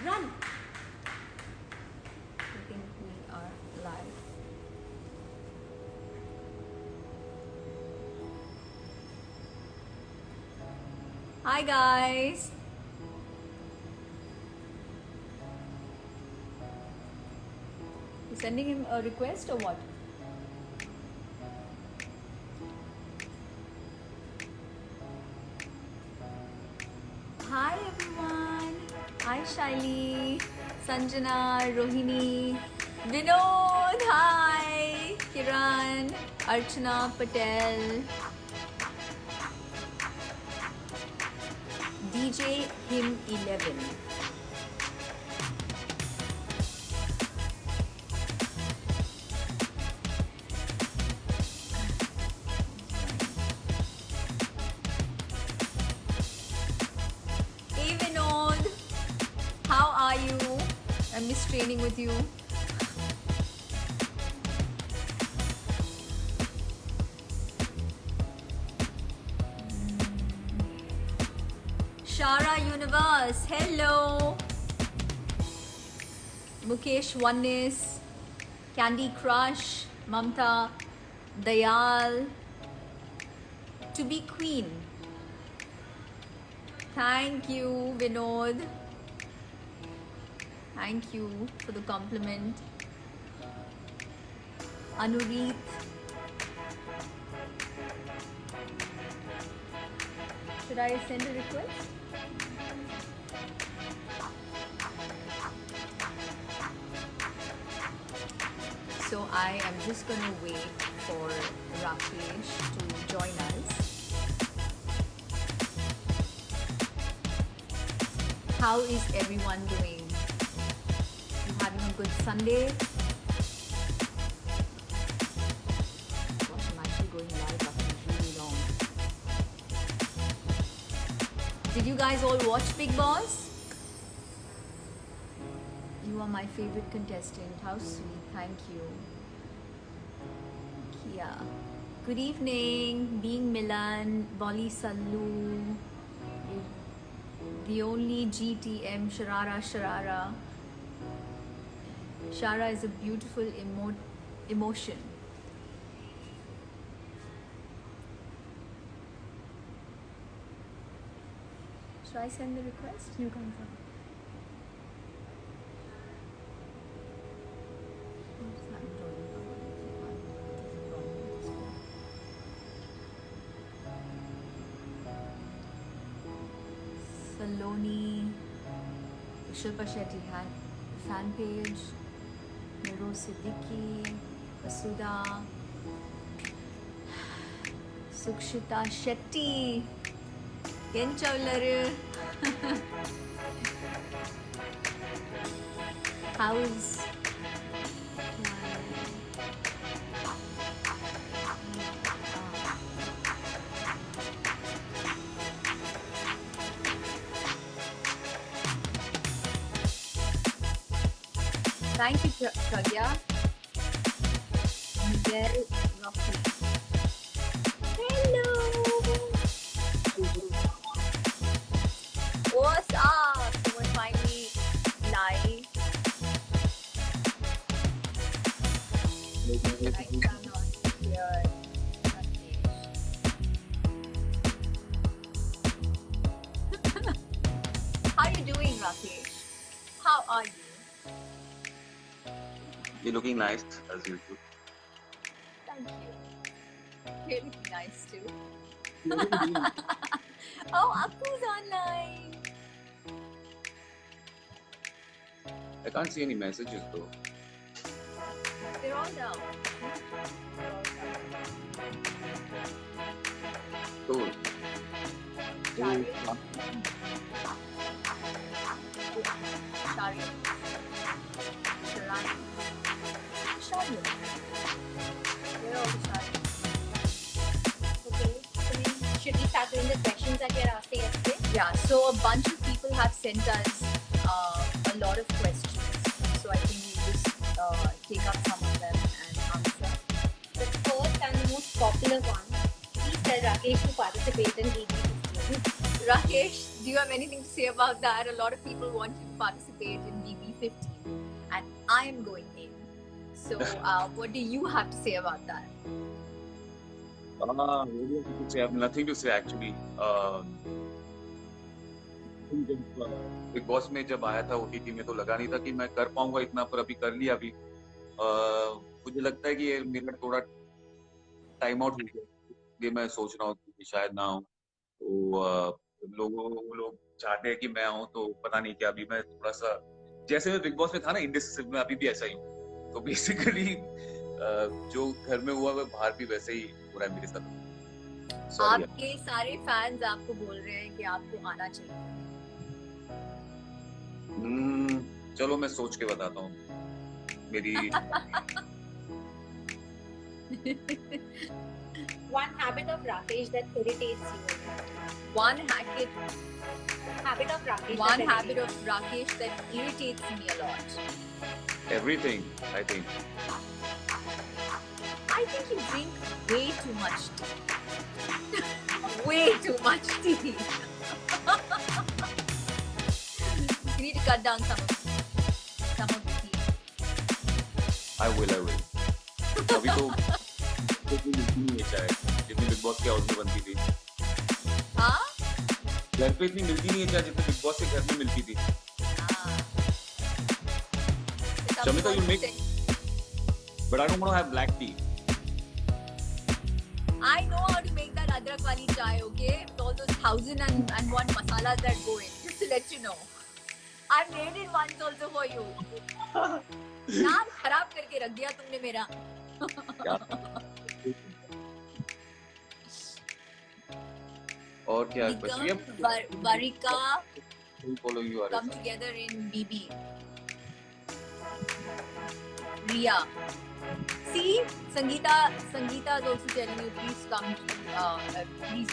Run! I think we are live. Hi guys! You sending him a request or what? Hi everyone! Hi Shaili, Sanjana, Rohini, Vinod, hi! Kiran, Archana Patel, DJ Him 11. Hey Vinod, how are you? I miss training with you. Shara Universe, hello. Mukesh Oneness, Candy Crush, Mamta, Dayal, To Be Queen. Thank you, Vinod. Thank you for the compliment. Anureet. Should I send a request? So I am just gonna wait for Rakesh to join us. How is everyone doing? You having a good Sunday? Gosh, I'm actually going live after really long. Did you guys all watch Big Boss? You are my favorite contestant. How sweet. Thank you. Kia. Good evening. Being Milan, Boli Sallu. The only GTM, Sharara Sharara. Shara is a beautiful emotion. Should I send the request? You confirm. Saloni, Shilpa Shetty fan page, Miro Siddiqui, Kasuda, Sukshita Shetty, Kenchaularu. How's Thank you, Pragya. Miguel Rocky. Hello. What's up? Someone finally live. Right now, not here. How you doing, Rakesh? How are you? You're looking nice as usual. Thank you. You're looking nice too. Oh, Akku's online. I can't see any messages though. They're all down. Cool. Shari. Shari. Sharan. Shari. Where are all the Shari? Okay. Should we start doing the questions that you're asking yesterday? Yeah, so a bunch of people have sent us a lot of questions. So I think we just take up some of them and answer. The first and the most popular one, please tell Rakesh to participate in EG. Rakesh, Do you have anything to say about that? A lot of people want you to participate in BB15, and I am going in. So, what do you have to say about that? I have nothing to say actually. Big boss में जब आया था OTT में तो लगा नहीं था कि मैं कर पाऊंगा इतना, पर अभी कर लिया अभी। मुझे लगता है कि ये मेरा थोड़ा टाइम आउट हो गया, ये मैं सोच रहा हूँ कि शायद ना हो। तो लोग चाहते हैं कि मैं आऊँ, तो पता नहीं क्या अभी मैं थोड़ा सा जैसे मैं बिग बॉस में था ना इंडिसिसिव, में अभी भी ऐसा ही हूँ। तो बेसिकली जो घर में हुआ वो बाहर भी वैसे ही हो रहा है मेरे साथ। Sorry. आपके सारे फैंस आपको बोल रहे हैं कि आपको आना चाहिए। चलो मैं सोच के बताता हूँ मेरी One habit of Rakesh that irritates you. One habit Habit of Rakesh. One habit of Rakesh that irritates me a lot. everything, I think. I think you drink way too much tea. Way too much tea. You need to cut down some of the tea. I will. अभी तो मिलती नहीं है चाय, जितनी big boss के house में बनती थी। हाँ? घर पे इतनी मिलती नहीं है चाय जितनी बिग बॉस के घर में मिलती थी। Shamita, you make, but I don't want to have black tea. I know how to make that adrak wali chai, okay? With all those 1001 masalas that go in. Just to let you know. I've made it once also for you. नाम खराब करके रख दिया तुमने मेरा। और क्या question? Varika Follow you come together in BB. Riya. See, Sangeeta is also telling you please come to,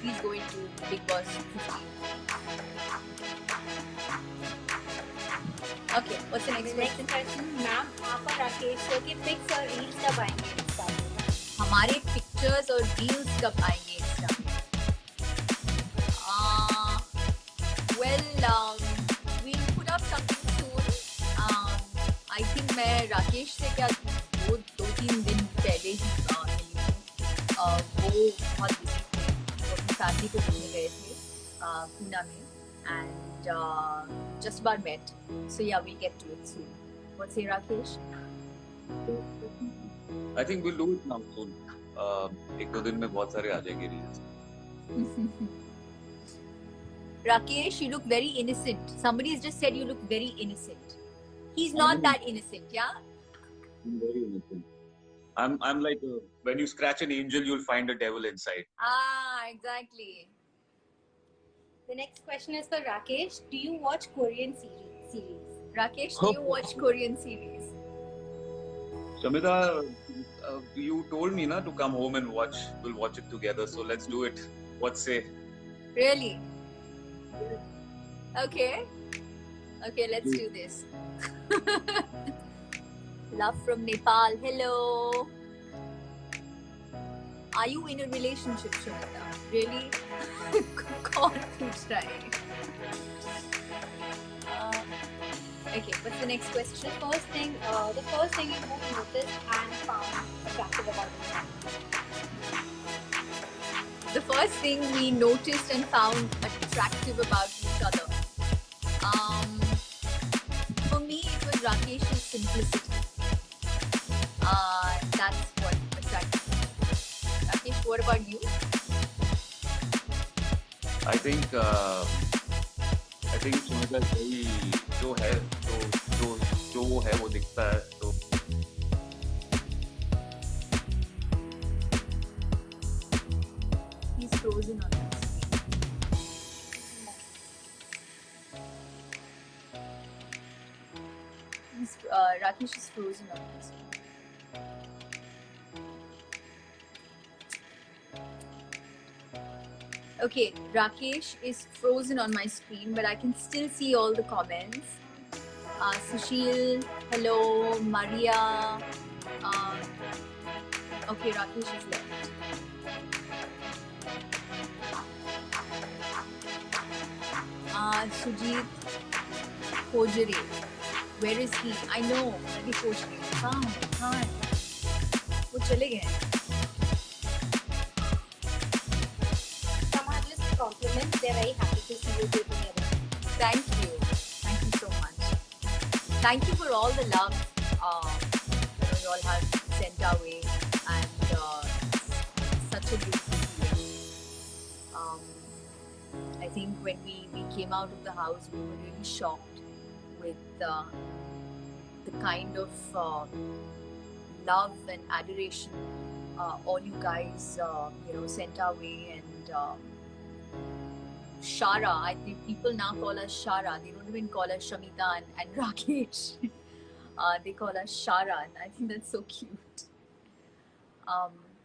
please go into Big Boss 15. Okay, what's the next question? Ma'am आप और राकेश के पिक्स और रील्स कब आएंगे Insta पे? हमारे pictures और reels कब आएंगे इंस्टा पे? We'll put up something soon. I think मैं राकेश से क्या दो तीन दिन पहले ही मिली हूँ। वो बहुत बिजी थे, वो अपनी फैमिली को मिलने गए थे पूना में, and just about met. So yeah, we'll get to it soon. What say, Rakesh? I think we'll do it now soon. एक दो दिन में बहुत सारे आ जाएंगे reels. Rakesh, you look very innocent. Somebody's just said you look very innocent. He's not that innocent, yeah? I'm very innocent. I'm like when you scratch an angel, you'll find a devil inside. Ah, exactly. The next question is for Rakesh. Do you watch Korean series? Rakesh, do you watch Korean series? Shamita, you told me na to come home and watch. We'll watch it together. So let's do it. What say? Really? Okay. Okay, let's do this. Love from Nepal. Hello. Are you in a relationship, Shamita? Really? कौन पूछ रहा है? Okay, what's the next question? The first thing you have noticed and found attractive about yourself. The first thing we noticed and found attractive about each other. For me, it was Rakesh's simplicity. That's what attracted me. Rakesh, what about you? I think Shamita वही जो है जो वो है वो दिखता है तो He's frozen on the screen. Rakesh is frozen on the screen. Okay, Rakesh is frozen on my screen, but I can still see all the comments. Sushil, hello, Maria. Okay, Rakesh is left. Sujit Kojere. Where is he? I know. Maybe Kojere. कहाँ है? वो चले गए हैं. Some are just compliments. They're very happy to see you two together. Thank you. Thank you so much. Thank you for all the love you all have sent our way, and such a beautiful feeling. I think when we came out of the house, we were really shocked with the kind of love and adoration all you guys sent our way. And Shara, I think people now call us Shara. They don't even call us Shamita and Rakesh. They call us Shara, and I think that's so cute.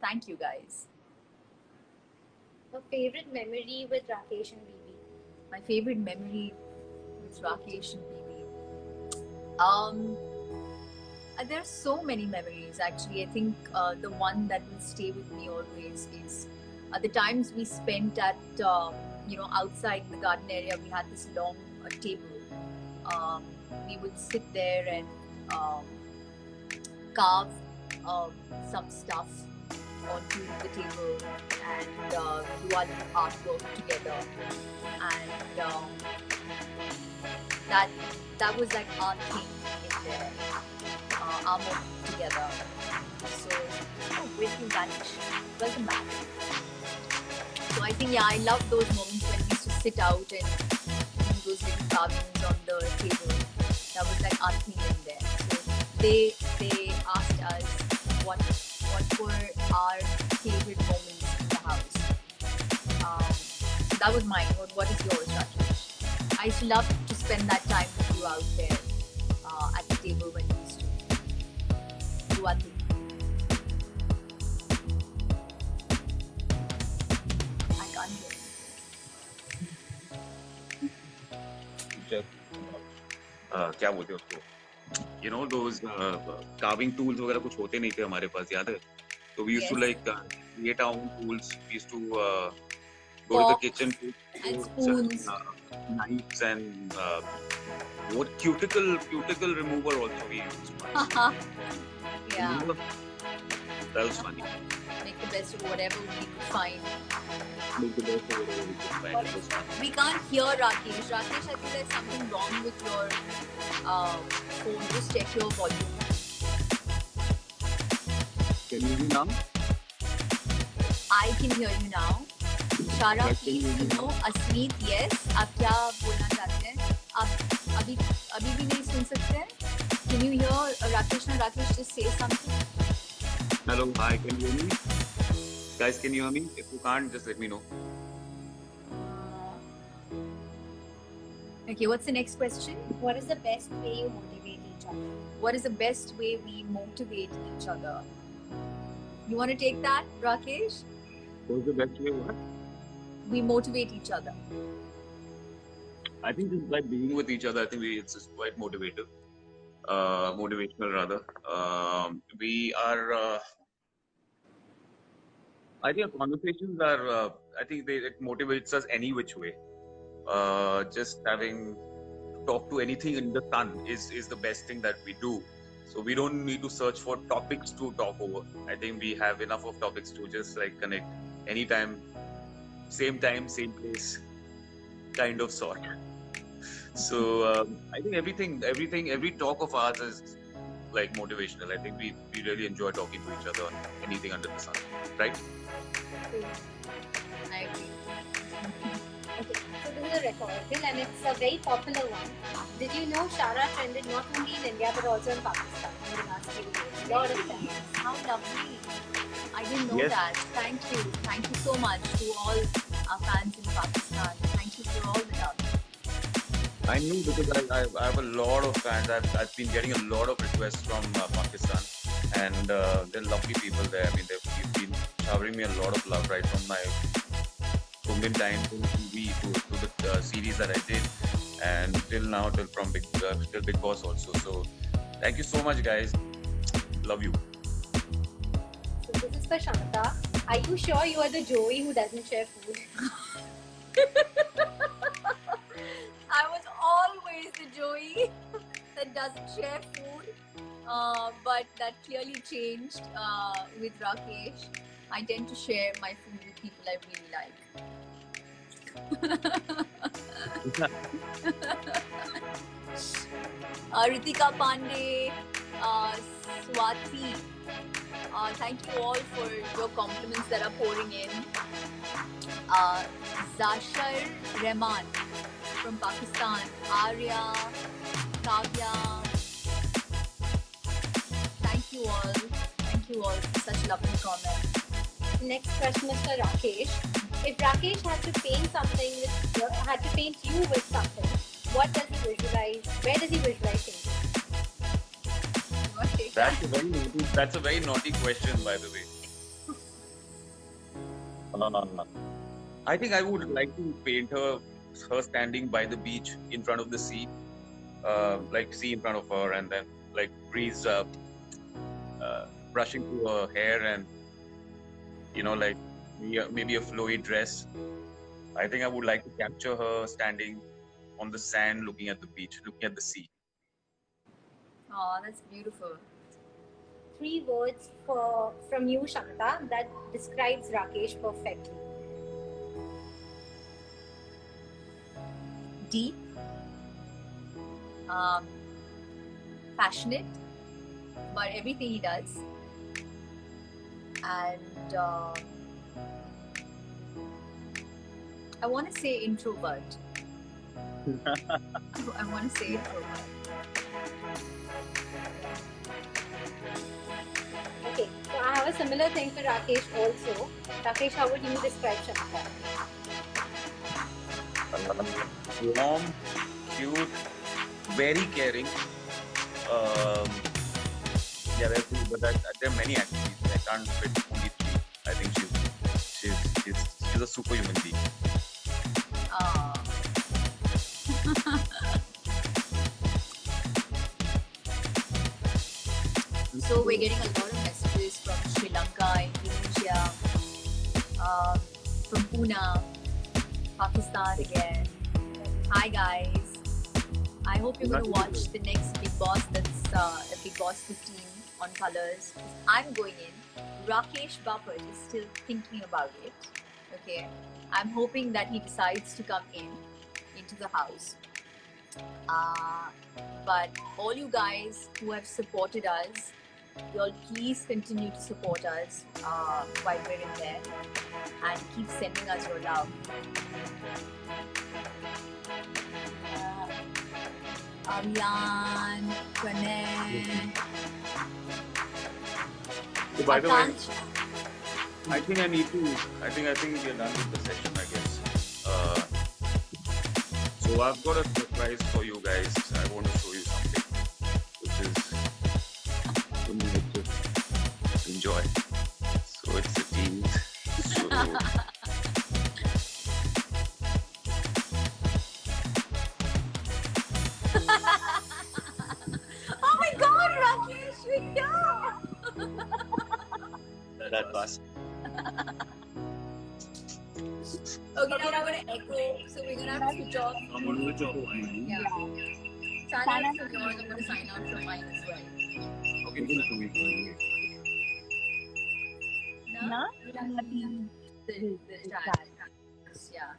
Thank you guys. A favorite memory with Rakesh and Bibi? My favorite memory with Rakesh and Bibi. There are so many memories actually. I think the one that will stay with me always is the times we spent at outside the garden area. We had this long table. We would sit there and carve some stuff onto the table and do our little artwork together. And that was like our thing in there, our moment together. So, where's you vanish? Welcome back. So I think I love those moments when we used to sit out and do those little carvings on the table. That was like our thing in there. So they asked us what were our favorite moments in the house. So that was mine. What is yours, Rakesh? I used to love to spend that time with you out there at the table when we used to do our thing. I can't hear. क्या बोलते हैं उसको, those carving tools वगैरह कुछ होते नहीं थे हमारे पास, याद है? So we used to Yes. create our own tools. We used to go to the kitchen And spoons. knives and what cuticle remover also we used. Yeah. Remember? That was funny. Make the best of whatever we could find. Make the best of whatever we could find. It was fun. We can't hear Rakesh. Rakesh, I think there's something wrong with your phone. Just check your volume. Can you hear me now? I can hear you now. Shara, Can please, you hear me? Asmeet, yes. आप क्या बोलना चाहते हैं? आप अभी भी नहीं सुन सकते हैं? Can you hear Rakesh and Rakesh just say something? Hello, hi, can you hear me? Guys, can you hear me? If you can't, just let me know. Okay, what's the next question? What is the best way you motivate each other? What is the best way we motivate each other? You want to take that, Rakesh? What's the best way? What? We motivate each other. I think just by being with each other, I think it's just quite motivative. Motivational rather. We are. I think our conversations are. I think it motivates us any which way. Just having to talk to anything in the sun is the best thing that we do. So we don't need to search for topics to talk over. I think we have enough of topics to just connect anytime, same place, kind of sort. So I think every talk of ours is motivational. I think we really enjoy talking to each other on anything under the sun, right? I agree. Okay, so this is a record and it's a very popular one. Did you know Shara trended not only in India but also in Pakistan in the last few days? Lot of times. How lovely. I didn't know Yes. that. Thank you. Thank you so much to all our fans in Pakistan. Thank you for all the love. I knew because I have a lot of fans. I've been getting a lot of requests from Pakistan, and they're lovely people there. I mean, they've been showering me a lot of love right from my Kumbin time to TV to the series that I did, and till Big Boss also. So thank you so much, guys. Love you. So this is for Shanta. Are you sure you are the Joey who doesn't share food? the Joey that doesn't share food. But that clearly changed with Rakesh. I tend to share my food with people I really like. Ritika Pandey, Swati, thank you all for your compliments that are pouring in. Zashar Rehman from Pakistan, Arya, Kavya. Thank you all for such lovely comments. Next question is for Rakesh. If Rakesh had to paint something had to paint you with something, what does he visualize? Where does he visualize things? You want to take that? That's a very naughty question, by the way. I think I would like to paint her standing by the beach in front of the sea, like sea in front of her, and then like breeze brushing through her hair, and like maybe a flowy dress. I think I would like to capture her standing on the sand, looking at the beach, looking at the sea. Oh, that's beautiful. 3 words from you, Shanta, that describes Rakesh perfectly. Deep, passionate about everything he does, and I want to say introvert. I want to say introvert. Okay, so I have a similar thing for Rakesh also. Rakesh, how would you describe Shanta? Warm, cute, very caring. Yeah, there are many activities. I can't fit only 3. I think she's a superhuman being. So we're getting a lot of messages from Sri Lanka, Indonesia, from Pune, Pakistan again. Hi guys. I hope you're going to watch the next Big Boss. That's the Big Boss 15 on Colors. I'm going in. Rakesh Bapat is still thinking about it. Okay. I'm hoping that he decides to come into the house. But all you guys who have supported us, y'all please continue to support us while we're in there, and keep sending us your love. Aryan, Pranay, So by the way, Akansh. I think we're done with the session, I guess. So I've got a surprise for you guys. I want to show you something, which is you need to enjoy. So it's a tease. So Oh my God, Rakesh, we're here. that bus. Okay, now we're gonna echo, so we're gonna have to switch off. I'm going to switch off mine. Yeah. Sign out from yours. I'm gonna sign out from mine as well. Okay, we're going to No? The chat. Yeah.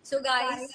So guys.